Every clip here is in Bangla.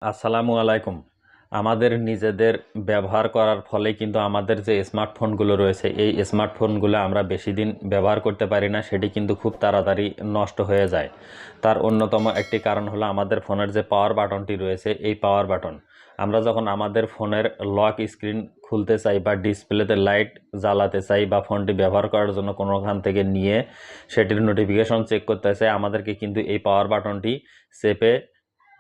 আসসালামু আলাইকুম। আমাদের নিজেদের ব্যবহার করার ফলে কিন্তু আমাদের যে স্মার্টফোনগুলো রয়েছে এই স্মার্টফোনগুলো আমরা বেশি দিন ব্যবহার করতে পারি না, সেটি কিন্তু খুব তাড়াতাড়ি নষ্ট হয়ে যায়। তার অন্যতম একটি কারণ হলো আমাদের ফোনের যে পাওয়ার বাটনটি রয়েছে এই পাওয়ার বাটন। আমরা যখন আমাদের ফোনের লক স্ক্রিন খুলতে চাই বা ডিসপ্লেতে লাইট জ্বালাতে চাই বা ফোনটি ব্যবহার করার জন্য কোনোখান থেকে নিয়ে সেটির নোটিফিকেশন চেক করতে চাই, আমাদেরকে কিন্তু এই পাওয়ার বাটনটি চেপে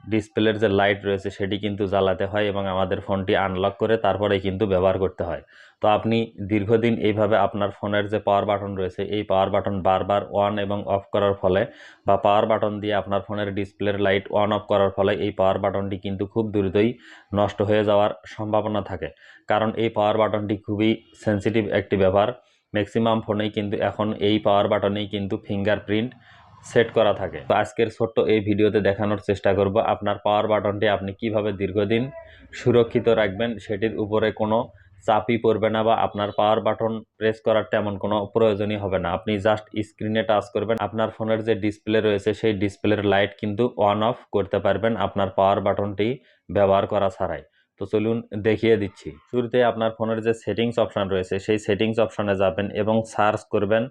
ডিসপ্লের যে লাইট রয়েছে সেটি কিন্তু জ্বালাতে হয় এবং আমাদের ফোনটি আনলক করে তারপরে কিন্তু ব্যবহার করতে হয়। তো আপনি দীর্ঘদিন এইভাবে আপনার ফোনের যে পাওয়ার বাটন রয়েছে এই পাওয়ার বাটন বারবার অন এবং অফ করার ফলে বা পাওয়ার বাটন দিয়ে আপনার ফোনের ডিসপ্লের লাইট অন অফ করার ফলে এই পাওয়ার বাটনটি কিন্তু খুব দ্রুতই নষ্ট হয়ে যাওয়ার সম্ভাবনা থাকে, কারণ এই পাওয়ার বাটনটি খুবই সেন্সিটিভ একটি ব্যাপার। ম্যাক্সিমাম ফোনেই কিন্তু এখন এই পাওয়ার বাটনেই কিন্তু ফিঙ্গারপ্রিন্ট সেট করা থাকে। তো আজকের ছোট্ট এই ভিডিওতে দেখানোর চেষ্টা করব আপনার পাওয়ার বাটনটি আপনি কিভাবে দীর্ঘদিন সুরক্ষিত রাখবেন, সেটির উপরে কোনো চাপই পড়বে না বা আপনার পাওয়ার বাটন প্রেস করার তেমন কোনো প্রয়োজনই হবে না। আপনি জাস্ট স্ক্রিনে টাচ করবেন, আপনার ফোনের যে ডিসপ্লে রয়েছে সেই ডিসপ্লের লাইট কিন্তু অন অফ করতে পারবেন আপনার পাওয়ার বাটনটি ব্যবহার করা ছাড়াই। তো চলুন দেখিয়ে দিচ্ছি। শুরুতে আপনার ফোনের যে সেটিংস অপশান রয়েছে সেই সেটিংস অপশানে যাবেন এবং সার্চ করবেন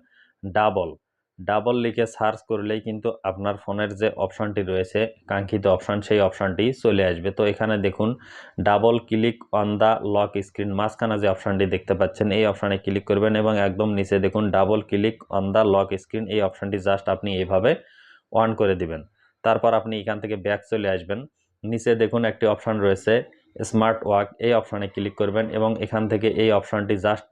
ডাবল। ডাবল লিখে সার্চ করলেই কিন্তু আপনার ফোনের যে অপশানটি রয়েছে কাঙ্ক্ষিত অপশান সেই অপশানটি চলে আসবে। তো এখানে দেখুন double click on the lock screen, মাঝখানে যে অপশানটি দেখতে পাচ্ছেন এই অপশানে ক্লিক করবেন এবং একদম নিচে দেখুন double click on the lock screen, এই অপশানটি জাস্ট আপনি এইভাবে অন করে দিবেন। তারপর আপনি এখান থেকে ব্যাক চলে আসবেন, নিচে দেখুন একটি অপশান রয়েছে স্মার্ট ওয়াক, এই অপশানে ক্লিক করবেন এবং এখান থেকে এই অপশানটি জাস্ট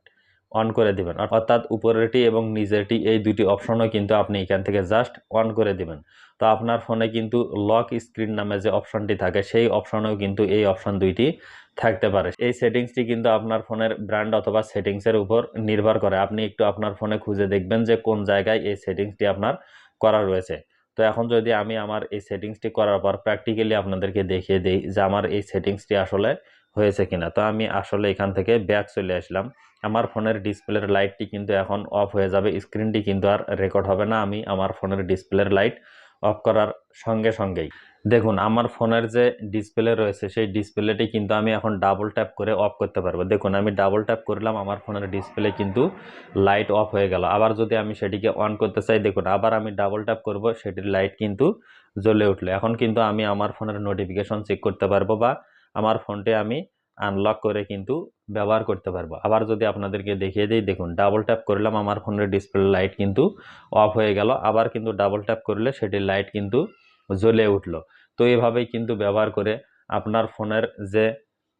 অন করে দিবেন, অর্থাৎ উপরেরটি এবং নিচেরটি এই দুটি অপশনও কিন্তু আপনি এখান থেকে জাস্ট অন করে দিবেন। তো আপনার ফোনে কিন্তু লক স্ক্রিন নামে যে অপশনটি থাকে সেই অপশনেও কিন্তু এই অপশন দুইটি থাকতে পারে। এই সেটিংসটি কিন্তু আপনার ফোনের ব্র্যান্ড অথবা সেটিংসের উপর নির্ভর করে। আপনি একটু আপনার ফোনে খুঁজে দেখবেন যে কোন জায়গায় এই সেটিংসটি আপনার করা রয়েছে। তো এখন যদি আমি আমার এই সেটিংসটি করার পর প্র্যাকটিক্যালি আপনাদেরকে দেখিয়ে দিই যে আমার এই সেটিংসটি আসলে হয়েছে কিনা। তো আমি আসলে এখান থেকে ব্যাক চলে আসলাম। আমার ফোনের ডিসপ্লের লাইটটি কিন্তু এখন অফ হয়ে যাবে, স্ক্রিনটি কিন্তু আর রেকর্ড হবে না আমি আমার ফোনের ডিসপ্লের লাইট অফ করার সঙ্গে সঙ্গেই। দেখুন আমার ফোনের যে ডিসপ্লে রয়েছে সেই ডিসপ্লেটি কিন্তু আমি এখন ডাবল ট্যাপ করে অফ করতে পারবো। দেখুন আমি ডাবল ট্যাপ করলাম, আমার ফোনের ডিসপ্লে কিন্তু লাইট অফ হয়ে গেল। আবার যদি আমি সেটিকে অন করতে চাই দেখুন আবার আমি ডাবল ট্যাপ করব, সেটির লাইট কিন্তু জ্বলে উঠলো। এখন কিন্তু আমি আমার ফোনের নোটিফিকেশন চেক করতে পারবো বা আমার ফোনটি আমি আনলক করে কিন্তু ব্যবহার করতে পারবো। আবার যদি আপনাদেরকে দেখিয়ে দিই দেখুন ডাবল ট্যাপ করলাম, আমার ফোনের ডিসপ্লে লাইট কিন্তু অফ হয়ে গেল, আবার কিন্তু ডাবল ট্যাপ করলে সেটির লাইট কিন্তু জ্বলে উঠলো। তো এভাবেই কিন্তু ব্যবহার করে আপনার ফোনের যে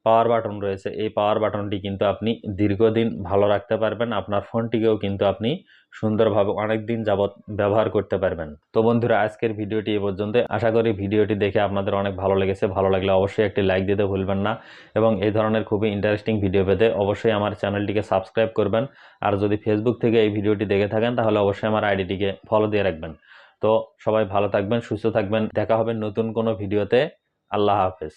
পাওয়ার বাটন রয়েছে এই পাওয়ার বাটনটি কিন্তু আপনি দীর্ঘদিন ভালো রাখতে পারবেন, আপনার ফোনটিকেও কিন্তু আপনি সুন্দরভাবে অনেক দিন যাবৎ ব্যবহার করতে পারবেন। তো বন্ধুরা আজকের ভিডিওটি এ পর্যন্ত। আশা করি ভিডিওটি দেখে আপনাদের অনেক ভালো লেগেছে। ভালো লাগলে অবশ্যই একটি লাইক দিতে ভুলবেন না এবং এই ধরনের খুবই ইন্টারেস্টিং ভিডিও পেতে অবশ্যই আমার চ্যানেলটিকে সাবস্ক্রাইব করবেন। আর যদি ফেসবুক থেকে এই ভিডিওটি দেখে থাকেন তাহলে অবশ্যই আমার আইডিটিকে ফলো দিয়ে রাখবেন। তো সবাই ভালো থাকবেন, সুস্থ থাকবেন, দেখা হবে নতুন কোনো ভিডিওতে। আল্লাহ হাফেজ।